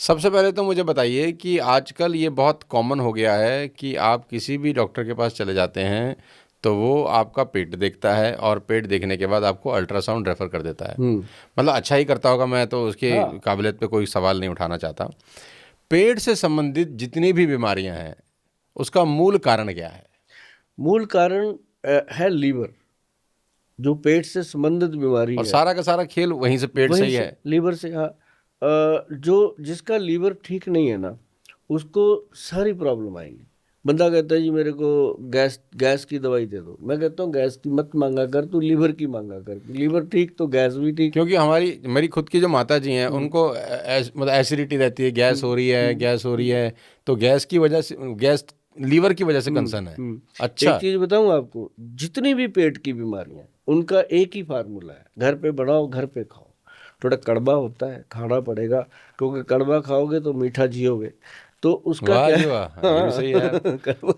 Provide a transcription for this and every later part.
सबसे पहले तो मुझे बताइए कि आजकल ये बहुत कॉमन हो गया है कि आप किसी भी डॉक्टर के पास चले जाते हैं तो वो आपका पेट देखता है और पेट देखने के बाद आपको अल्ट्रासाउंड रेफर कर देता है। हम्म। मतलब अच्छा ही करता होगा, मैं तो उसके हाँ। काबिलियत पे कोई सवाल नहीं उठाना चाहता। पेट से संबंधित जितनी भी बीमारियां हैं उसका मूल कारण क्या है? मूल कारण है लीवर। जो पेट से संबंधित बीमारी और है, सारा का सारा खेल वहीं से, पेट से वहीं ही से है। लीवर से। हाँ। जो जिसका लीवर ठीक नहीं है ना, उसको सारी प्रॉब्लम आएंगी। बंदा कहता है जी मेरे को गैस गैस की दवाई दे दो। मैं कहता हूँ गैस की मत मांगा कर, तू लीवर की मांगा कर। लीवर ठीक तो गैस भी ठीक। क्योंकि हमारी मेरी खुद की जो माता जी हैं हम्म। उनको मतलब एसिडिटी रहती है, गैस हो रही है, गैस हो रही हम्म। है। तो गैस की वजह से, गैस लीवर की वजह से हम्म। कंसर्न है। एक अच्छा। चीज बताऊं आपको, जितनी भी पेट की बीमारियां, उनका एक ही फार्मूला है, घर पे बनाओ, घर पे खाओ। थोड़ा कड़वा होता है, खाना पड़ेगा, क्योंकि कड़वा खाओगे तो मीठा जियोगे। तो उसका वाह क्या जी है? वाह, हाँ, ये भी हाँ। सही है यार। कड़वा।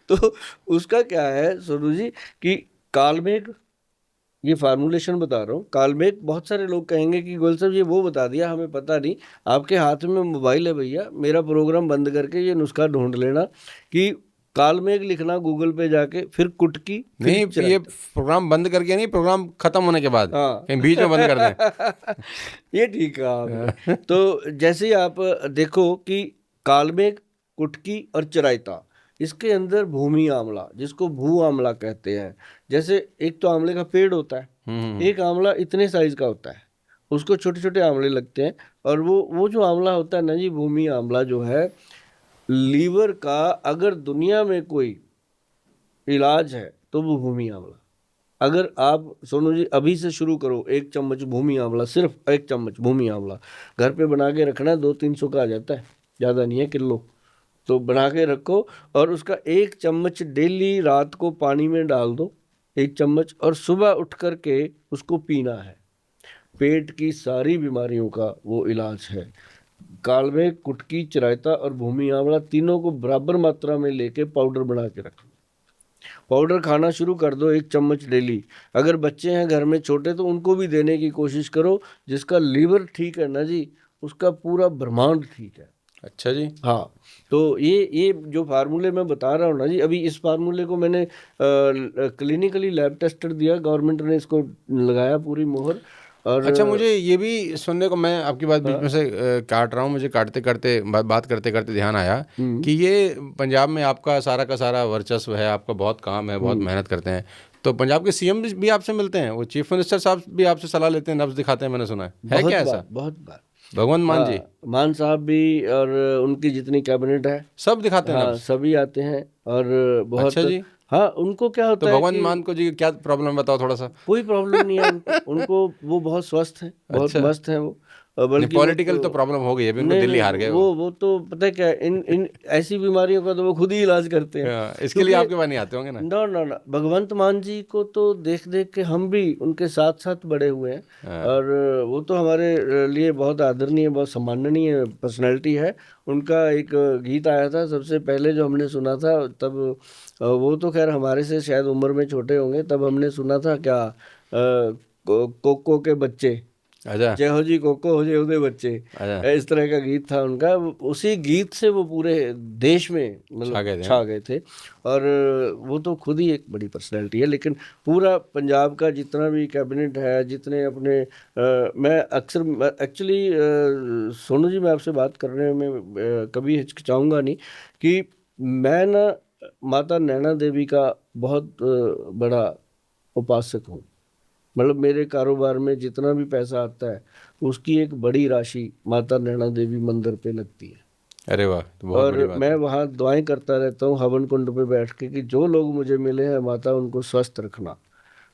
तो उसका क्या है सोनू जी, कि कालमेघ, ये फार्मूलेशन बता रहा हूँ। कालमेघ, बहुत सारे लोग कहेंगे कि गोयल साहब ये वो बता दिया, हमें पता नहीं। आपके हाथ में मोबाइल है भैया, मेरा प्रोग्राम बंद करके ये नुस्खा ढूंढ लेना कि कालमेघ लिखना गूगल पे जाके, फिर कुटकी, फिर नहीं, ये चिरायता। प्रोग्राम बंद करके नहीं, प्रोग्राम खत्म होने के बाद हाँ। कहीं बीच में बंद कर दें। ये ठीक कहा आपने। तो जैसे ही आप देखो कि कालमेघ, कुटकी और चिरायता, इसके अंदर भूमि आंवला, जिसको भू आंवला कहते हैं। जैसे एक तो आंवले का पेड़ होता है, एक आंवला इतने साइज का होता है, उसको छोटे छोटे आंवले लगते हैं। और वो जो आंवला होता है ना जी, भूमि आंवला जो है, लीवर का अगर दुनिया में कोई इलाज है तो वो भूमि आंवला। अगर आप सोनू जी अभी से शुरू करो, 1 चम्मच भूमि आंवला, सिर्फ 1 चम्मच भूमि आंवला घर पे बना के रखना है, 200-300 का आ जाता है, ज़्यादा नहीं है, किलो। तो बना के रखो, और उसका 1 चम्मच डेली रात को पानी में डाल दो, 1 चम्मच, और सुबह उठ करके उसको पीना है। पेट की सारी बीमारियों का वो इलाज है। कालमेघ, कुटकी, चिरायता और भूमि आंवला, तीनों को बराबर मात्रा में लेके पाउडर बना के रखो। पाउडर खाना शुरू कर दो, 1 चम्मच डेली। अगर बच्चे हैं घर में छोटे तो उनको भी देने की कोशिश करो। जिसका लीवर ठीक है ना जी, उसका पूरा ब्रह्मांड ठीक है। अच्छा जी। हाँ। तो ये जो फार्मूले मैं बता रहा हूँ ना जी, अभी इस फार्मूले को मैंने क्लिनिकली लैब टेस्टेड दिया, गवर्नमेंट ने इसको लगाया पूरी मोहर। और अच्छा, मुझे ये भी सुनने को, मैं आपकी बात बीच हाँ। में से काट रहा हूँ, मुझे काटते काटते बात करते करते ध्यान आया हम्म। कि ये पंजाब में आपका सारा का सारा वर्चस्व है, आपका बहुत काम है, बहुत हम्म। मेहनत करते हैं। तो पंजाब के सीएम भी आपसे मिलते हैं, वो चीफ मिनिस्टर साहब भी आपसे सलाह लेते हैं, नब्ज दिखाते हैं, मैंने सुना है बहुत क्या बार, ऐसा? बहुत बार। भगवंत मान जी हाँ, मान साहब भी, और उनकी जितनी कैबिनेट है, सब दिखाते हैं हाँ, नब्ज? सभी आते हैं। और अच्छा बहुत। जी। हाँ, उनको क्या तो होता है भगवंत कि मान को जी क्या प्रॉब्लम, बताओ थोड़ा सा। कोई प्रॉब्लम नहीं है उनको। उनको वो बहुत स्वस्थ हैं, बहुत अच्छा। मस्त हैं वो। नहीं, बल्कि वो पॉलिटिकल तो तो, प्रॉब्लम हो गई, अभी उनको नहीं दिल्ली नहीं, हार गए वो। वो तो पता है क्या है, इन इन ऐसी बीमारियों का तो वो खुद ही इलाज करते हैं। हाँ, इसके लिए क्योंकि आपके पास नहीं आते होंगे ना? ना ना ना, भगवंत मान जी को तो देख देख के हम भी उनके साथ साथ बड़े हुए हैं। हाँ। और वो तो हमारे लिए बहुत आदरणीय, बहुत सम्माननीय पर्सनैलिटी है। उनका एक गीत आया था सबसे पहले जो हमने सुना था तब, वो तो खैर हमारे से शायद उम्र में छोटे होंगे, तब हमने सुना था क्या, कोको के बच्चे, अच्छा। जय हो जी कोको हो, जय हो दे बच्चे। अच्छा। इस तरह का गीत था उनका। उसी गीत से वो पूरे देश में छा मतलब गए थे, छा हाँ। गए थे। और वो तो खुद ही एक बड़ी पर्सनैलिटी है। लेकिन पूरा पंजाब का जितना भी कैबिनेट है, जितने अपने मैं अक्सर एक्चुअली, सोनू जी मैं आपसे बात करने में कभी हिचकिचाऊंगा नहीं कि मैं ना माता नैना देवी का बहुत बड़ा उपासक हूँ। मतलब मेरे कारोबार में जितना भी पैसा आता है, उसकी एक बड़ी राशि माता नैना देवी मंदिर पे लगती है। अरे वाह, तो बहुत और बड़ी बात मैं है। वहाँ दुआएं करता रहता हूँ हवन कुंड पे बैठ के कि जो लोग मुझे मिले हैं माता, उनको स्वस्थ रखना,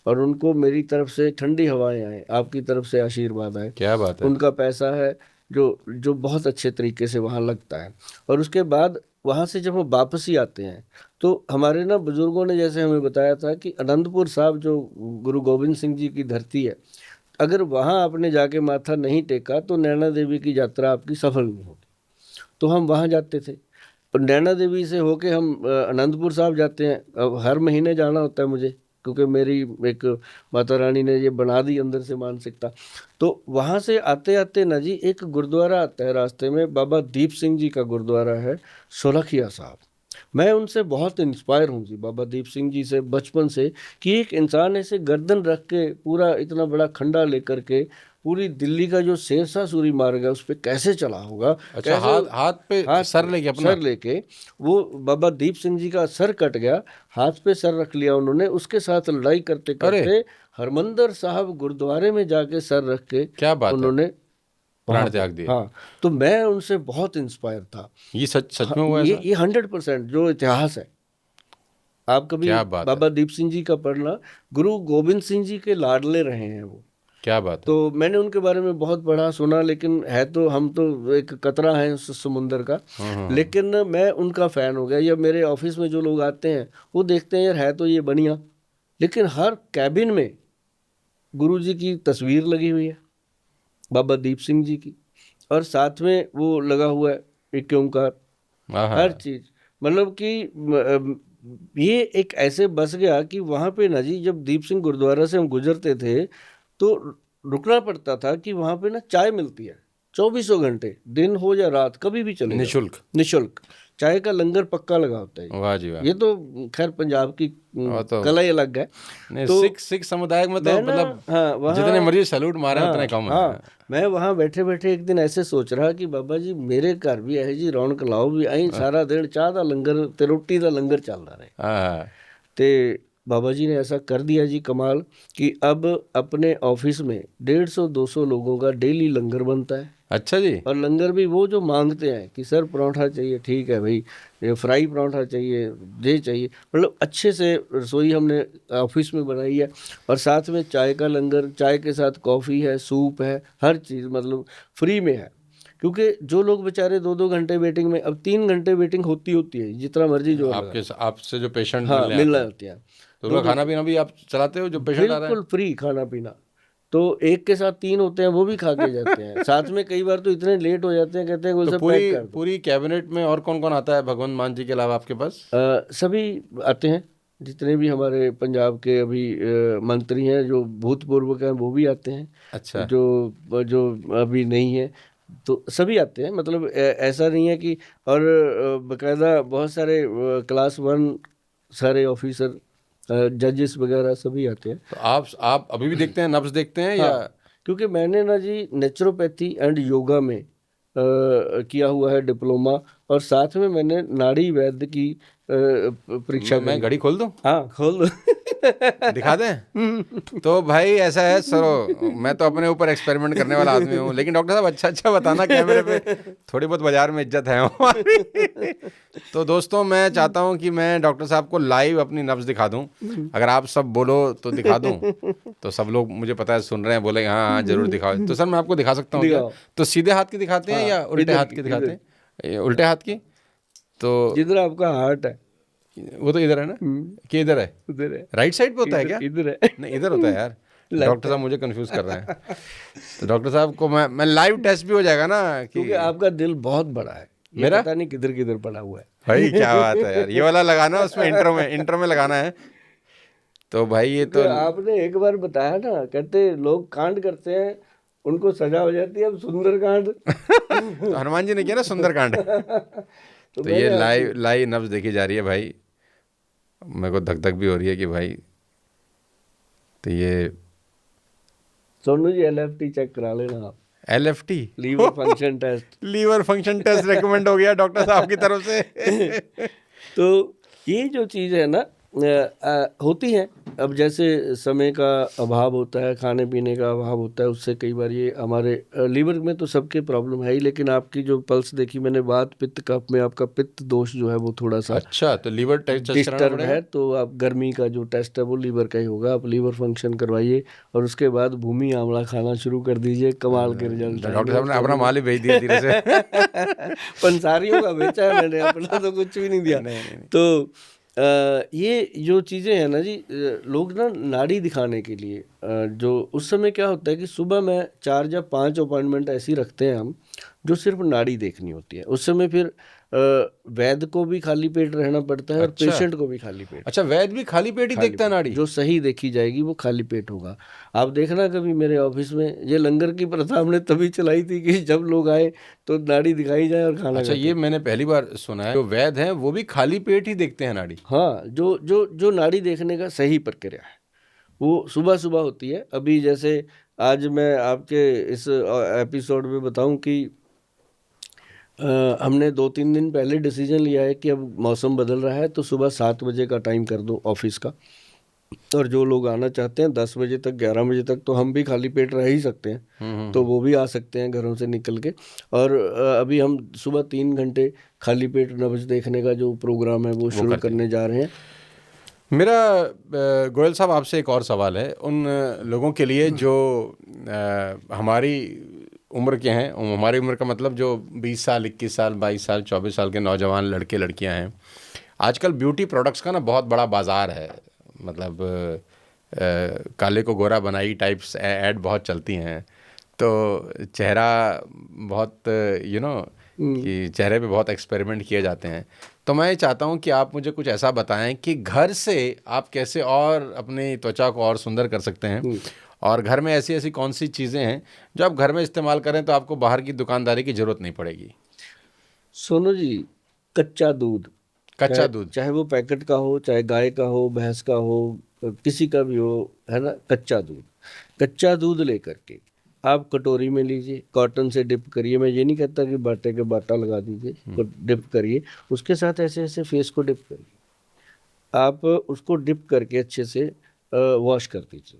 और उनको मेरी तरफ से ठंडी हवाएं आए, आपकी तरफ से आशीर्वाद आए। क्या बात है। उनका पैसा है जो जो बहुत अच्छे तरीके से वहाँ लगता है। और उसके बाद वहाँ से जब हम वापसी आते हैं, तो हमारे ना बुजुर्गों ने जैसे हमें बताया था कि अनंतपुर साहब जो गुरु गोविंद सिंह जी की धरती है, अगर वहाँ आपने जाके माथा नहीं टेका तो नैना देवी की यात्रा आपकी सफल नहीं होगी। तो हम वहाँ जाते थे, और नैना देवी से होके हम अनंतपुर साहब जाते हैं। अब हर महीने जाना होता है मुझे, क्योंकि मेरी एक माता रानी ने ये बना दी अंदर से मानसिकता। तो वहाँ से आते आते ना जी एक गुरुद्वारा आता है रास्ते में, बाबा दीप सिंह जी का गुरुद्वारा है, सोलखिया साहब। मैं उनसे बहुत इंस्पायर हूँ जी, बाबा दीप सिंह जी से बचपन से, कि एक इंसान ऐसे गर्दन रख के पूरा इतना बड़ा खंडा लेकर के पूरी दिल्ली का जो शेरशाह सूरी मार्ग है उस पर कैसे चला होगा, अच्छा, कैसे हाथ हाथ पे हाथ सर पे लेके अपना। सर लेके, वो बाबा दीप सिंह जी का सर कट गया, हाथ पे सर रख लिया उन्होंने, उसके साथ लड़ाई करते अरे करते हरमंदर साहब गुरुद्वारे में जाके सर रख के क्या बात है, उन्होंने प्राण वहाँ पे, त्याग दिए। हाँ। तो मैं उनसे बहुत इंस्पायर था। ये सच हाँ, में हुआ ऐसा? ये 100% जो इतिहास है, आप कभी क्या बात है, बाबा दीप सिंह जी का पढ़ना, गुरु गोविंद सिंह जी के लाडले रहे हैं वो। क्या बात है। तो मैंने उनके बारे में बहुत पढ़ा सुना, लेकिन है तो हम तो एक कतरा है उस समुंदर का, लेकिन मैं उनका फ़ैन हो गया। या मेरे ऑफिस में जो लोग आते हैं वो देखते हैं यार है तो ये बढ़िया, लेकिन हर कैबिन में गुरु जी की तस्वीर लगी हुई है, बाबा दीप सिंह जी की, और साथ में वो लगा हुआ है एक ओंकार, आहा, हर चीज। मतलब कि ये एक ऐसे बस गया कि वहां पे ना जी जब दीप सिंह गुरुद्वारा से हम गुजरते थे तो रुकना पड़ता था कि वहां पे ना चाय मिलती है 24 घंटे, दिन हो या रात कभी भी चले जाओ, निशुल्क। निशुल्क चाय का लंगर पक्का लगा होता है। वाह जी वाह। ये तो खैर पंजाब की वो तो कला ही अलग है। नहीं, तो सिख समुदाय में तो मैं ना, मतलब हाँ जितने वहाँ, मर्जी सैल्यूट मारे हाँ उतने कम है। हाँ, मैं वहाँ बैठे बैठे एक दिन ऐसे सोच रहा कि बाबा जी मेरे घर भी है जी रौनक लाओ भी आई, सारा दिन चाह का लंगर ते रोटी का लंगर चलता रहे। हाँ, ते बाबा जी ने ऐसा कर दिया जी कमाल, कि अब अपने ऑफिस में 150-200 लोगों का डेली लंगर बनता है। अच्छा जी। और लंगर भी वो जो मांगते हैं कि सर पराठा चाहिए, ठीक है भाई, ये फ्राई पराठा चाहिए, ये चाहिए, मतलब अच्छे से रसोई हमने ऑफिस में बनाई है। और साथ में चाय का लंगर, चाय के साथ कॉफ़ी है, सूप है, हर चीज़ मतलब फ्री में है। क्योंकि जो लोग बेचारे 2-2 घंटे वेटिंग में, अब 3 घंटे वेटिंग होती है जितना मर्जी जोर लगा, आपके आपसे जो पेशेंट हाँ मिलने मिलना आते हैं होती है, तो उनका खाना पीना भी आप चलाते हो जो पेशेंट आ रहे बिल्कुल फ्री खाना पीना। तो एक के साथ 3 होते हैं वो भी खा के जाते हैं। साथ में कई बार तो इतने लेट हो जाते हैं, कहते हैं कोई तो सब पूरी पैक कर दो। पूरी कैबिनेट में और कौन कौन आता है भगवंत मान जी के अलावा आपके पास? सभी आते हैं, जितने भी हमारे पंजाब के अभी मंत्री हैं जो भूतपूर्व के हैं वो भी आते हैं, अच्छा, जो जो अभी नहीं है तो सभी आते हैं। मतलब ऐसा नहीं है कि, और बकायदा बहुत सारे क्लास 1 सारे ऑफिसर, जजेस वगैरह सभी आते हैं। तो आप अभी भी देखते हैं, नब्ज देखते हैं या? हाँ, क्योंकि मैंने ना जी नेचुरोपैथी एंड योगा में किया हुआ है डिप्लोमा, और साथ में मैंने नाड़ी वैद्य की परीक्षा मैं करी। घड़ी खोल दूं, हाँ खोल दो। दिखा दें? तो भाई ऐसा है सरो, मैं तो अपने ऊपर एक्सपेरिमेंट करने वाला आदमी हूँ, लेकिन डॉक्टर साहब अच्छा अच्छा बताना कैमरे पे, थोड़ी बहुत बाजार में इज्जत है हमारी। तो दोस्तों मैं चाहता हूँ कि मैं डॉक्टर साहब को लाइव अपनी नब्ज दिखा दूँ, अगर आप सब बोलो तो दिखा दूँ। तो सब लोग मुझे पता है सुन रहे हैं, बोले हाँ हाँ जरूर दिखाओ। तो सर मैं आपको दिखा सकता हूँ क्या? दिखाओ। तो सीधे हाथ की दिखाते हैं हाँ, या उल्टे इधर हाथ की, की दिखाते हैं? ये उल्टे हाथ की। तो जिधर आपका हार्ट है वो तो इधर है ना कि इधर है? उधर है, राइट साइड पे होता है क्या? इधर है। नहीं इधर होता है यार। Left डॉक्टर साहब मुझे कंफ्यूज कर रहे हैं। तो डॉक्टर साहब को मैं लाइव टेस्ट भी हो जाएगा ना क्योंकि कि आपका दिल बहुत बड़ा है, ये मेरा? पता नहीं किधर किधर पड़ा हुआ है। भाई क्या बात है यार, ये वाला लगाना उसमें इंट्रो में लगाना है। तो भाई ये क्योंकि तो आपने एक बार बताया ना, कहते लोग कांड करते हैं उनको सजा हो जाती है, अब सुंदर कांड। तो हनुमान जी ने किया ना सुंदरकांड। तो तो ये मैंने आपसे, लाइव नब्ज देखी जा रही है भाई, मेरे को धक धक भी हो रही है कि भाई। तो ये सोनू जी LFT चेक करा लेना आप, LFT liver function test. Liver function test recommend हो गया डॉक्टर साहब की तरफ से। तो ये जो चीज़ है ना होती है, अब जैसे समय का अभाव होता है, खाने पीने का अभाव होता है, उससे कई बार ये हमारे लीवर में तो सबके प्रॉब्लम है ही, लेकिन आपकी जो पल्स देखी मैंने, वात पित्त कफ में आपका पित्त दोष जो है वो थोड़ा सा अच्छा, तो लीवर टेस्ट कराना डिस्टर्ब पड़ेगा। है। तो आप गर्मी का जो टेस्ट है वो लीवर का ही होगा, आप लीवर फंक्शन करवाइए और उसके बाद भूमि आंवला खाना शुरू कर दीजिए, कमाल के रिजल्ट डॉक्टर साहब ने अपना माल ही भेज दिया धीरे से। पंसारियों का बेचा है मैंने, अपना तो कुछ भी नहीं दिया। नहीं। तो ये जो चीज़ें हैं ना जी, लोग ना नाड़ी दिखाने के लिए जो उस समय क्या होता है कि सुबह में 4 या 5 अपॉइंटमेंट ऐसी रखते हैं हम, जो सिर्फ नाड़ी देखनी होती है। उस समय फिर वैद्य को भी खाली पेट रहना पड़ता है और अच्छा। पेशेंट को भी खाली पेट। अच्छा, वैद्य भी खाली पेट ही खाली देखता है पेट। नाड़ी? जो सही देखी जाएगी वो खाली पेट होगा। आप देखना कभी मेरे ऑफिस में, ये लंगर की प्रथा हमने तभी चलाई थी कि जब लोग आए तो नाड़ी दिखाई जाए और खाना अच्छा, खाते। ये मैंने पहली बार सुना है, जो वैद्य हैं वो भी खाली पेट ही देखते हैं नाड़ी। हाँ, जो जो जो नाड़ी देखने का सही प्रक्रिया है वो सुबह सुबह होती है। अभी जैसे आज मैं आपके इस एपिसोड में बताऊं कि हमने 2-3 दिन पहले डिसीजन लिया है कि अब मौसम बदल रहा है तो सुबह 7 बजे का टाइम कर दो ऑफिस का, और जो लोग आना चाहते हैं 10 बजे तक 11 बजे तक तो हम भी खाली पेट रह ही सकते हैं, तो वो भी आ सकते हैं घरों से निकल के। और अभी हम सुबह 3 घंटे खाली पेट नब्ज देखने का जो प्रोग्राम है वो शुरू करने जा रहे हैं। मेरा गोयल साहब आपसे एक और सवाल है, उन लोगों के लिए जो हमारी उम्र के हैं, हमारी उम्र का मतलब जो 20 साल 21 साल 22 साल 24 साल के नौजवान लड़के लड़कियां हैं, आजकल ब्यूटी प्रोडक्ट्स का ना बहुत बड़ा बाज़ार है। मतलब काले को गोरा बनाई टाइप्स ऐड बहुत चलती हैं, तो चेहरा बहुत कि चेहरे पे बहुत एक्सपेरिमेंट किए जाते हैं। तो मैं ये चाहता हूँ कि आप मुझे कुछ ऐसा बताएं कि घर से आप कैसे और अपनी त्वचा को और सुंदर कर सकते हैं, और घर में ऐसी ऐसी कौन सी चीज़ें हैं जो आप घर में इस्तेमाल करें तो आपको बाहर की दुकानदारी की ज़रूरत नहीं पड़ेगी। सोनू जी, कच्चा दूध, कच्चा दूध, चाहे वो पैकेट का हो, चाहे गाय का हो, भैंस का हो, किसी का भी हो, है ना, कच्चा दूध लेकर के आप कटोरी में लीजिए, कॉटन से डिप करिए। मैं ये नहीं कहता कि बाटे के बाटा लगा दीजिए, तो डिप करिए, उसके साथ ऐसे ऐसे फेस को डिप करिए। आप उसको डिप करके अच्छे से वॉश कर दीजिए।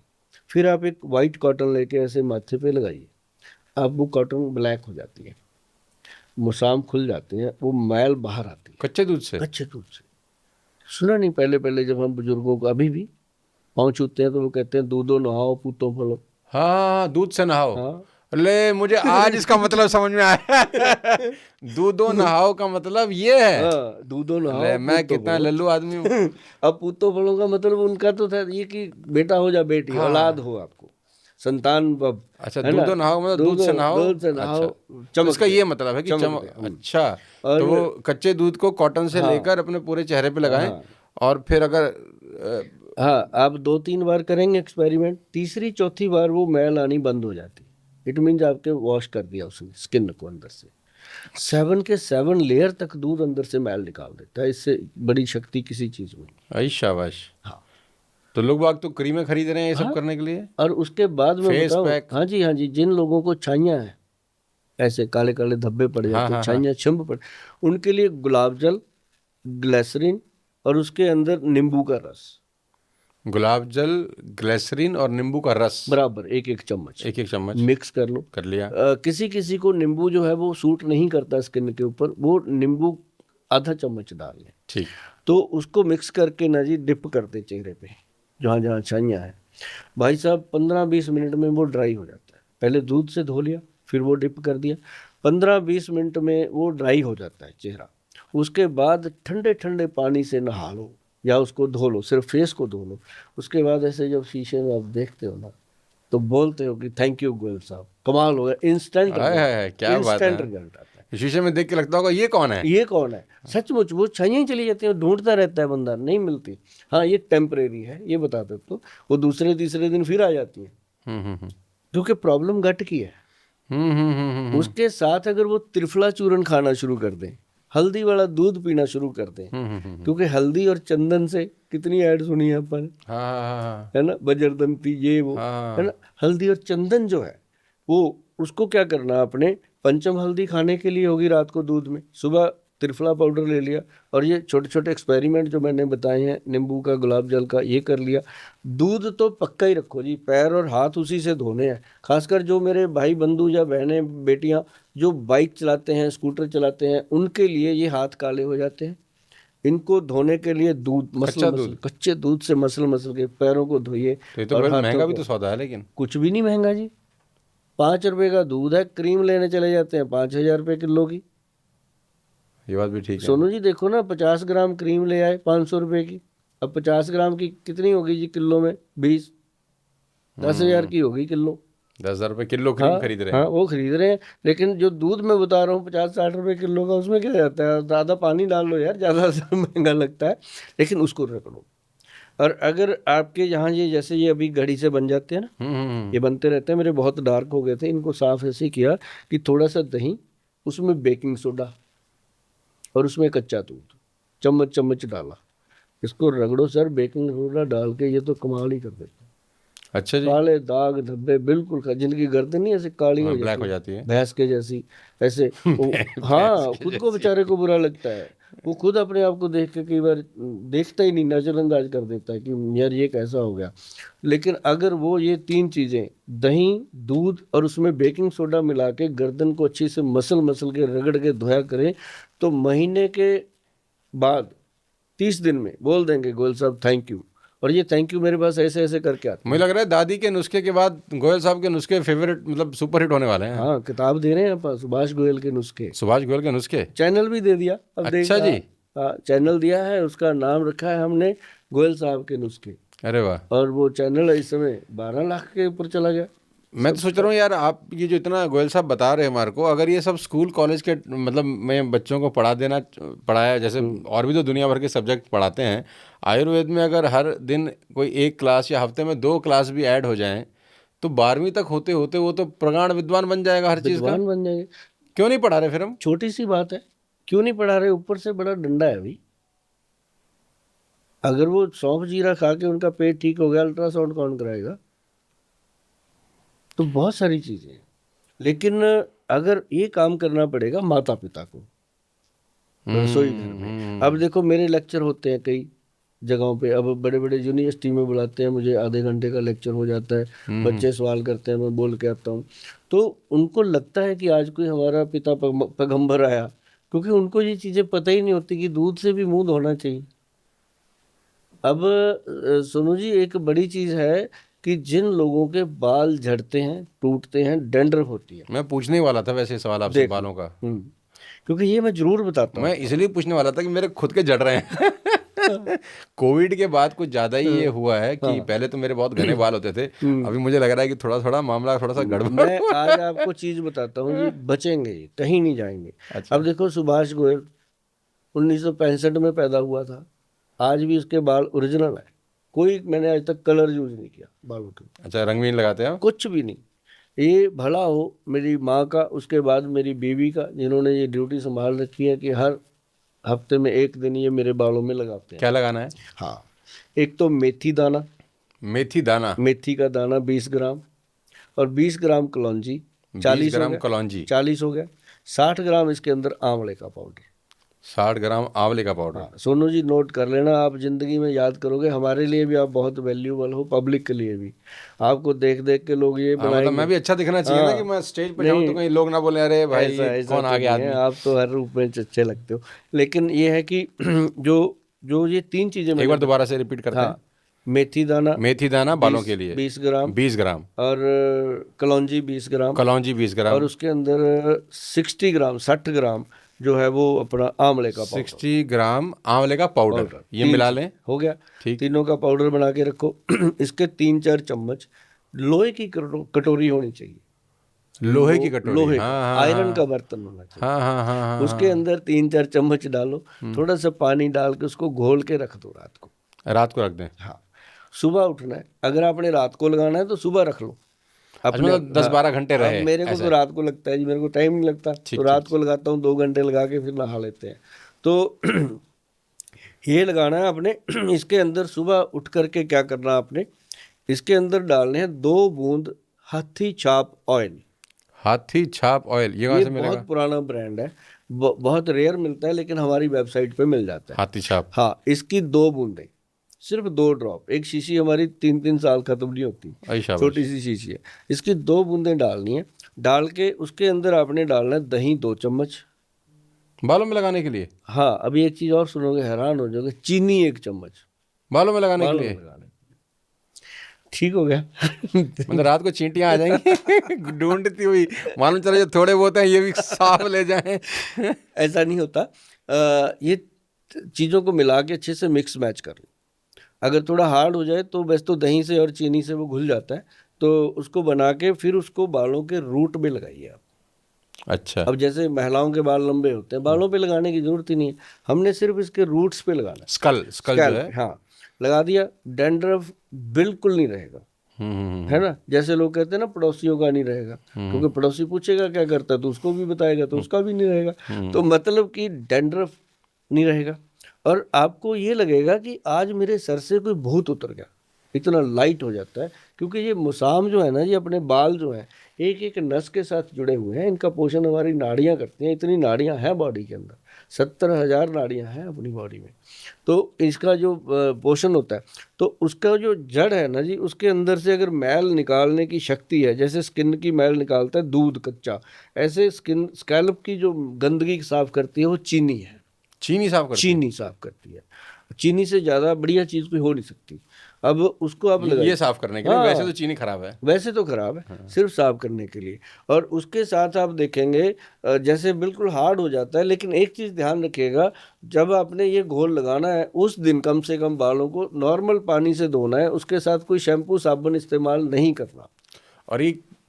फिर आप एक वाइट कॉटन लेके ऐसे माथे पे लगाइए। अब वो कॉटन ब्लैक हो जाती है, मुसाम खुल जाते हैं, वो मैल बाहर आती है कच्चे दूध से। कच्चे दूध से। सुना नहीं पहले पहले जब हम बुजुर्गों को अभी भी पाँव छूते हैं तो वो कहते हैं दूधो नहाओ पूतो फलो। हाँ, दूध से नहाओ। हाँ। ले, मुझे आज इसका मतलब समझ में आया। दूधो नहाओ का मतलब ये है। हाँ, दूधो नहाओ ले, मैं पूतो कितना फलो। लल्लू आदमी हूँ। अब पूतो फलो का मतलब उनका तो था ये कि बेटा हो जा बेटी, औलाद हो, आपको संतान। अच्छा, दूधो नहाओ मतलब दूध से नहाओ। दूध से नहाओ, अच्छा, चमक इसका ये मतलब है कि चमक। अच्छा, और तो वो कच्चे दूध को कॉटन से लेकर अपने पूरे चेहरे पे लगाएं, और फिर अगर हाँ, आप 2-3 बार करेंगे एक्सपेरिमेंट, तीसरी चौथी बार वो मैल आनी बंद हो जाती है। इट मीन्स आपके वॉश कर दिया उसने स्किन को अंदर से। 7 के 7 लेयर तक दूध अंदर से मैल निकाल देता है। इससे बड़ी शक्ति किसी चीज में। आई शाबाश। हाँ, तो लोग बाग तो क्रीमें खरीद रहे हैं ये सब करने के लिए। और उसके बाद में फेस बताऊं, पैक। हाँ जी, जिन लोगों को छाइयाँ हैं, ऐसे काले काले धब्बे पड़ जाते हैं, छाइयाँ छिंब पड़, उनके लिए गुलाब जल, ग्लिसरीन और उसके अंदर नींबू का रस। गुलाब जल, ग्लिसरीन और नींबू का रस बराबर एक चम्मच मिक्स कर लो। कर लिया। किसी किसी को नींबू जो है वो सूट नहीं करता स्किन के ऊपर, वो नींबू आधा चम्मच डाल लें। ठीक। तो उसको मिक्स करके ना जी डिप कर दे चेहरे पे, जहाँ जहाँ छाइयाँ हैं। भाई साहब 15-20 मिनट में वो ड्राई हो जाता है। पहले दूध से धो लिया, फिर वो डिप कर दिया, 15-20 मिनट में वो ड्राई हो जाता है चेहरा। उसके बाद ठंडे ठंडे पानी से नहा लो या उसको धो लो, सिर्फ फेस को धो लो। उसके बाद ऐसे जब शीशे में आप देखते हो ना तो बोलते हो कि थैंक यू गोयल साहब, कमाल हो गया, इंस्टेंट क्या बात है। रिजल्ट आता है। शीशे में देख के लगता होगा ये कौन है। सचमुच वो छाइयाँ ही चली जाती है, ढूंढता रहता है बंदा, नहीं मिलती। हाँ, ये टेम्परेरी है, ये बता दो। तो वो दूसरे तीसरे दिन फिर आ जाती है, क्योंकि प्रॉब्लम गट की है। उसके साथ अगर वो त्रिफला चूर्ण खाना शुरू कर दें, हल्दी वाला दूध पीना शुरू कर दें, क्योंकि हल्दी और चंदन से कितनी ऐड सुनी है अपन, है ना, बजरदंती ये वो, है ना। हल्दी और चंदन जो है वो, उसको क्या करना आपने, पंचम हल्दी खाने के लिए होगी रात को दूध में, सुबह त्रिफला पाउडर ले लिया, और ये छोटे छोटे एक्सपेरिमेंट जो मैंने बताए हैं, नींबू का, गुलाब जल का, ये कर लिया। दूध तो पक्का ही रखो जी, पैर और हाथ उसी से धोने हैं। खासकर जो मेरे भाई बंधु या बहनें बेटियां जो बाइक चलाते हैं, स्कूटर चलाते हैं, उनके लिए ये हाथ काले हो जाते हैं। इनको धोने के लिए दूध कच्चे दूध से मसल के पैरों को धोइए। तो महंगा भी तो सौदा है, लेकिन कुछ भी नहीं महंगा जी, 5 रुपए का दूध है। क्रीम लेने चले जाते हैं 5,000 रुपये किलो की। ये बात भी ठीक है। सोनू जी देखो ना, 50 ग्राम क्रीम ले आए 500 रुपये की। अब 50 ग्राम की कितनी होगी जी किलो में, 20, 10,000 की होगी किलो। 10,000 रुपये किलो क्रीम खरीद रहे हैं। हाँ वो खरीद रहे हैं, लेकिन जो दूध मैं बता रहा हूँ 50-60 रुपए किलो का, उसमें क्या जाता है, ज़्यादा पानी डाल लो यार, ज़्यादा महंगा लगता है, लेकिन उसको रगड़ो। और अगर आपके यहाँ ये जैसे ये अभी घड़ी से बन जाते हैं ना, ये बनते रहते हैं, मेरे बहुत डार्क हो गए थे, इनको साफ ऐसे किया कि थोड़ा सा दही, उसमें बेकिंग सोडा और उसमें कच्चा दूध चम्मच चम्मच डाला, इसको रगड़ो सर, बेकिंग सोडा डाल के, ये तो कमाल ही कर देता है। अच्छा जी। काले दाग धब्बे बिल्कुल, जिनकी गर्दन नहीं ऐसे काली हो ब्लैक हो जाती है, जाती है। भैंस के जैसी ऐसे हाँ, खुद को बेचारे को बुरा लगता है, वो खुद अपने आप को देख के कई बार देखता ही नहीं, नजरअंदाज कर देता है कि यार ये कैसा हो गया। लेकिन अगर वो ये 3 चीजें, दही, दूध और उसमें बेकिंग सोडा मिला के गर्दन को अच्छी से मसल मसल के रगड़ के धोया करें, तो महीने के बाद 30 दिन में बोल देंगे गोयल साहब थैंक यू। और ये थैंक यू मेरे पास ऐसे ऐसे करके आते हैं। मुझे लग रहा है दादी के नुस्खे के बाद गोयल साहब के नुस्खे फेवरेट, मतलब सुपर हिट होने वाले हैं। हाँ, किताब दे रहे हैं आप, सुभाष गोयल के नुस्खे, सुभाष गोयल के नुस्खे, चैनल भी दे दिया अब। अच्छा जी। हाँ, चैनल दिया है, उसका नाम रखा है हमने गोयल साहब के नुस्खे, अरे वाह। और वो चैनल इस समय 12 लाख के ऊपर चला गया। मैं तो सोच रहा हूँ यार, आप ये जो इतना गोयल साहब बता रहे हैं हमारे को, अगर ये सब स्कूल कॉलेज के मतलब में बच्चों को पढ़ाया, जैसे और भी तो दुनिया भर के सब्जेक्ट पढ़ाते हैं, आयुर्वेद में अगर हर दिन कोई 1 क्लास या हफ्ते में 2 क्लास भी ऐड हो जाएं, तो 12वीं तक होते होते वो तो प्रगाढ़ विद्वान बन जाएगा हर चीज़ का। विद्वान बन जाएंगे। क्यों नहीं पढ़ा रहे फिर हम? छोटी सी बात है, क्यों नहीं पढ़ा रहे, ऊपर से बड़ा डंडा है अभी। अगर वो सौंफ जीरा खा के उनका पेट ठीक हो गया, अल्ट्रासाउंड कौन कराएगा? तो बहुत सारी चीजें हैं, लेकिन अगर ये काम करना पड़ेगा माता पिता को रसोई घर में। अब देखो मेरे लेक्चर होते हैं कई जगहों पे, अब बड़े बड़े यूनिवर्सिटी में बुलाते हैं मुझे, आधे घंटे का लेक्चर हो जाता है, बच्चे सवाल करते हैं, मैं बोल के आता हूँ, तो उनको लगता है कि आज कोई हमारा पिता पैगंबर आया, क्योंकि उनको ये चीज़ें पता ही नहीं होती कि दूध से भी मुंह धोना चाहिए। अब सोनू जी, एक बड़ी चीज़ है कि जिन लोगों के बाल झड़ते हैं, टूटते हैं, डैंड्रफ होती है, मैं पूछने ही वाला था वैसे सवाल आपसे देखो। बालों का। क्योंकि ये मैं जरूर बताता हूँ। मैं इसलिए पूछने वाला था कि मेरे खुद के झड़ रहे हैं। कोविड के बाद कुछ ज़्यादा ही ये हुआ है कि पहले तो मेरे बहुत घने बाल होते थे, अभी मुझे लग रहा है कि थोड़ा थोड़ा मामला थोड़ा सा गड़बड़। मैं आज आपको चीज बताता हूँ, ये बचेंगे, ये कहीं नहीं जाएंगे। अच्छा। अब देखो सुभाष गोयल 1965 में पैदा हुआ था, आज भी उसके बाल ओरिजिनल है, कोई मैंने आज तक कलर यूज नहीं किया बालों के, अच्छा, रंग भी नहीं लगाते हैं? कुछ भी नहीं। ये भला हो मेरी माँ का, उसके बाद मेरी बीवी का, जिन्होंने ये ड्यूटी संभाल रखी है कि हर हफ्ते में 1 दिन ये मेरे बालों में लगाते हैं। क्या लगाना है? हाँ, एक तो मेथी दाना, मेथी दाना, मेथी का दाना 20 ग्राम, और 20 ग्राम कलौंजी, 20 ग्राम कलौंजी, 40 हो गया। 60 ग्राम इसके अंदर आंवले का पाउडर, 60 ग्राम आंवले का पाउडर। हाँ, सोनू जी नोट कर लेना, आप जिंदगी में याद करोगे, हमारे लिए भी आप बहुत वैल्यूबल हो, पब्लिक के लिए भी, आपको देख देख के लोग ये मतलब बनाएंगे। मैं भी अच्छा दिखना चाहिए ना, कि मैं स्टेज पे जाऊं तो कहीं लोग ना बोले अरे भाई ऐसा ये ऐसा कौन आ गया नहीं है, आदमी। आप तो हर रूप में अच्छे लगते हो, लेकिन ये है कि जो जो ये 3 चीजें एक बार दोबारा से रिपीट करते हैं। हाँ, मेथी दाना, मेथी दाना बालों के लिए 20 ग्राम, 20 ग्राम, और कलौंजी 20 ग्राम, कलौंजी 20 ग्राम, और उसके अंदर 60 ग्राम जो है वो अपना आंवले का पाउडर, 60 ग्राम आंवले का पाउडर, ये मिला लें। हो गया। ठीक। तीनों का पाउडर बना के रखो। इसके 3-4 चम्मच लोहे की कटोरी होनी चाहिए, लोहे की कटोरी, लोहे हाँ का, हाँ आयरन हाँ का बर्तन होना चाहिए। हाँ हाँ हाँ हाँ, उसके अंदर 3-4 चम्मच डालो, थोड़ा सा पानी डाल के उसको घोल के रख दो रात को। रात को रख दें? हाँ, सुबह उठना है, अगर आपने रात को लगाना है तो सुबह रख लो अपने। मतलब 10-12 घंटे रहे। अब मेरे को तो रात को लगता है जी, मेरे को टाइम नहीं लगता, तो रात को लगाता हूँ, 2 घंटे लगा के फिर नहा लेते हैं। तो ये लगाना है आपने। इसके अंदर सुबह उठ करके क्या करना है आपने, इसके अंदर डालने हैं 2 बूंद हाथी छाप ऑयल। हाथी छाप ऑयल, ये कहाँ से मिलेगा? बहुत पुराना ब्रांड है, बहुत रेयर मिलता है, लेकिन हमारी वेबसाइट पे मिल जाता है। हाथी छाप, हाँ, इसकी 2 बूंदें, सिर्फ 2 ड्रॉप, एक शीशी हमारी 3-3 साल खत्म नहीं होती, ऐसा छोटी सी शीशी है, इसकी 2 बूंदें डालनी है। डाल के उसके अंदर आपने डालना है दही 2 चम्मच बालों में लगाने के लिए। हाँ, अभी एक चीज और सुनोगे, हैरान हो जाओगे, चीनी 1 चम्मच बालों में लगाने के बालों लिए। में लगाने। ठीक हो गया। मतलब रात को चींटियां आ जाएंगी ढूंढती हुई, मालूम चला जो थोड़े बहुत हैं ये भी साफ ले जाएं। ऐसा नहीं होता। ये चीज़ों को मिला के अच्छे से मिक्स मैच कर लो। अगर थोड़ा हार्ड हो जाए तो वैसे तो दही से और चीनी से वो घुल जाता है, तो उसको बना के फिर उसको बालों के रूट में लगाइए आप। अच्छा। अब जैसे महिलाओं के बाल लंबे होते हैं, बालों पे लगाने की जरूरत ही नहीं है, हमने सिर्फ इसके रूट्स पे लगाना है। स्कल जो स्कैल्प है। पे, हाँ, लगा दिया, डैंड्रफ बिल्कुल नहीं रहेगा, है ना। जैसे लोग कहते हैं ना पड़ोसियों का नहीं रहेगा, क्योंकि पड़ोसी पूछेगा क्या करता है तो उसको भी बताएगा, तो उसका भी नहीं रहेगा। तो मतलब कि डैंड्रफ नहीं रहेगा, और आपको ये लगेगा कि आज मेरे सर से कोई भूत उतर गया, इतना लाइट हो जाता है। क्योंकि ये मुसाम जो है ना, ये अपने बाल जो हैं एक एक नस के साथ जुड़े हुए हैं, इनका पोषण हमारी नाड़ियां करती हैं। इतनी नाड़ियां हैं बॉडी के अंदर, 70,000 नाड़ियां हैं अपनी बॉडी में। तो इसका जो पोषण होता है, तो उसका जो जड़ है ना जी, उसके अंदर से अगर मैल निकालने की शक्ति है, जैसे स्किन की मैल निकालता है दूध कच्चा, ऐसे स्कैल्प की जो गंदगी साफ करती है वो चीनी है। चीनी साफ करती है? चीनी साफ करती है। चीनी से ज़्यादा बढ़िया चीज़ कोई हो नहीं सकती। अब उसको आप लगाइए। ये साफ करने के लिए? हाँ, वैसे तो चीनी खराब है। वैसे तो खराब है, हाँ। सिर्फ साफ करने के लिए। और उसके साथ आप देखेंगे जैसे बिल्कुल हार्ड हो जाता है, लेकिन एक चीज़ ध्यान रखिएगा, जब आपने ये घोल लगाना है उस दिन कम से कम बालों को नॉर्मल पानी से धोना है, उसके साथ कोई शैम्पू साबुन इस्तेमाल नहीं करना। और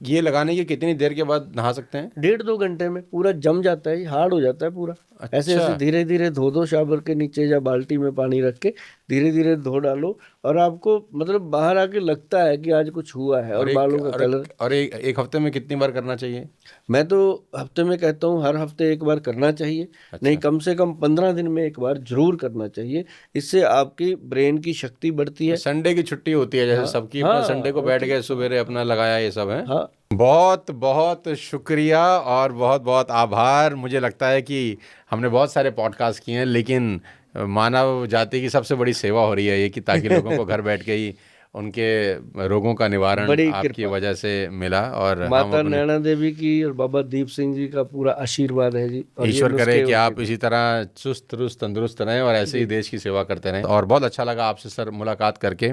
ये लगाने के कितनी देर के बाद नहा सकते हैं? 1.5-2 घंटे में पूरा जम जाता है, हार्ड हो जाता है पूरा। ऐसे अच्छा। ऐसे धीरे धीरे धो दो, शावर के नीचे या बाल्टी में पानी रख के धीरे धीरे धो डालो, और आपको मतलब बाहर आके लगता है कि आज कुछ हुआ है। और बालों का कलर। और एक हफ्ते में कितनी बार करना चाहिए? मैं तो हफ्ते में कहता हूँ, हर हफ्ते एक बार करना चाहिए। अच्छा। नहीं, कम से कम 15 दिन में एक बार जरूर करना चाहिए। इससे आपकी ब्रेन की शक्ति बढ़ती है। संडे की छुट्टी होती है जैसे हाँ, सबकी, हाँ, अपना संडे को बैठ गए, सवेरे अपना लगाया, ये सब है। हाँ, बहुत बहुत शुक्रिया और बहुत बहुत आभार। मुझे लगता है कि हमने बहुत सारे पॉडकास्ट किए हैं, लेकिन मानव जाति की सबसे बड़ी सेवा हो रही है ये, कि ताकि लोगों को घर बैठ के ही उनके रोगों का निवारण बड़ी आपकी कृपा। वजह से मिला। और हम माता अपने नैना देवी की और बाबा दीप सिंह जी का पूरा आशीर्वाद है जी। और ये ईश्वर करे नुस्खे कि आप उनके इसी तरह चुस्त दुरुस्त तंदुरुस्त रहें और ऐसे ही देश की सेवा करते रहें। और बहुत अच्छा लगा आपसे सर मुलाकात करके,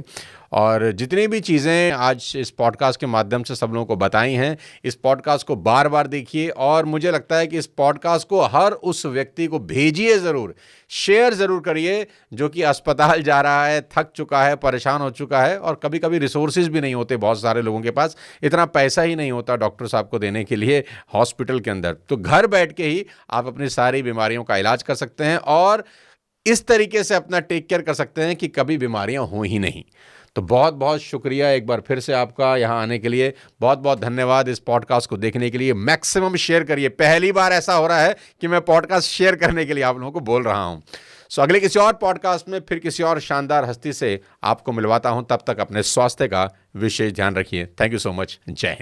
और जितनी भी चीज़ें आज इस पॉडकास्ट के माध्यम से सब लोगों को बताई हैं, इस पॉडकास्ट को बार बार देखिए, और मुझे लगता है कि इस पॉडकास्ट को हर उस व्यक्ति को भेजिए ज़रूर, शेयर ज़रूर करिए जो कि अस्पताल जा रहा है, थक चुका है, परेशान हो चुका है, और कभी कभी रिसोर्सेज भी नहीं होते बहुत सारे लोगों के पास, इतना पैसा ही नहीं होता डॉक्टर साहब को देने के लिए हॉस्पिटल के अंदर। तो घर बैठ के ही आप अपनी सारी बीमारियों का इलाज कर सकते हैं, और इस तरीके से अपना टेक केयर कर सकते हैं कि कभी बीमारियां हो ही नहीं। तो बहुत बहुत शुक्रिया एक बार फिर से आपका यहाँ आने के लिए। बहुत बहुत धन्यवाद इस पॉडकास्ट को देखने के लिए। मैक्सिमम शेयर करिए। पहली बार ऐसा हो रहा है कि मैं पॉडकास्ट शेयर करने के लिए आप लोगों को बोल रहा हूँ। सो अगले किसी और पॉडकास्ट में फिर किसी और शानदार हस्ती से आपको मिलवाता हूँ। तब तक अपने स्वास्थ्य का विशेष ध्यान रखिए। Thank you so much. जय हिंद।